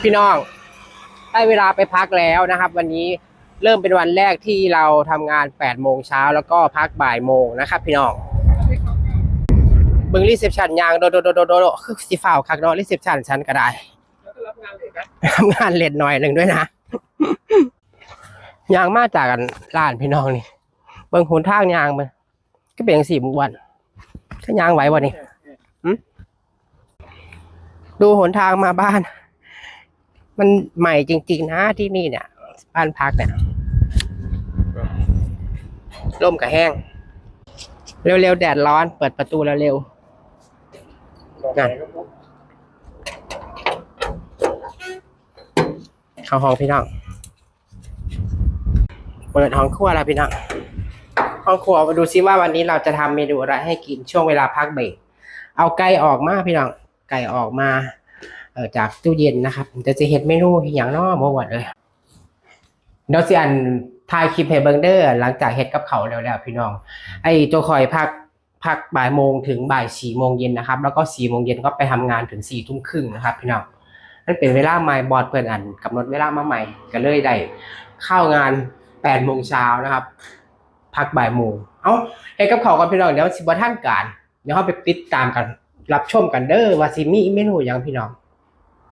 พี่น้องได้เวลาไปพักแล้วนะครับวันนี้เริ่มเป็นวันแรกที่เราทำงาน8 โมงเช้าแล้วก็พักบ่ายโมงนะครับพี่น้องเบิ่งรีเซพชันยางโดคือสิฟ้าวคักเนาะรีเซพชันฉันก็ได้ทำงานเลทหน่อยหนึ่งด้วยนะยางมาจากกันร้านพี่น้องนี่เบิ่งหนทางยางมันก็เป็นอย่างสี่มุกวันถ้ายางไหววันนี้ดูหนทางมาบ้านมันใหม่จริงๆนะที่นี่เนี่ยบ้านพักเนี่ยร่มกับแห้งเร็วๆแดดร้อนเปิดประตูเร็วๆนั่นเข้าห้องพี่น้องเปิดห้องครัวแล้วพี่น้องห้องครัวมาดูซิว่าวันนี้เราจะทำเมนูอะไรให้กินช่วงเวลาพักเบรกเอาไก่ออกมาพี่น้องไก่ออกมาจากตู้เย็นนะครับจะเห็นเมนูอย่างน้อเมื่อวันเลยเดี๋ยวสิอันถ่ายคลิปให้เบิ่งเด้อหลังจากเฮ็ดกับเขาแล้วพี่น้องไอ้ตัวคอยพักบ่ายโมงถึงบ่าย4 โมงเย็นนะครับแล้วก็4 โมงเย็นก็ไปทำงานถึง4 ทุ่มครึ่งนะครับพี่น้องนั่นเป็นเวลาใหม่บอร์ดเพิ่นอันกำหนดเวลามาใหม่ก็เลยได้เข้างาน8 โมงเช้านะครับพักบ่ายโมงเฮ็ดกับเขากันพี่น้องเดี๋ยวสิบ่ทันการเดี๋ยวเฮาไปติดตามกันรับชมกันเด้อว่าสิมีเมนูหยังพี่น้อง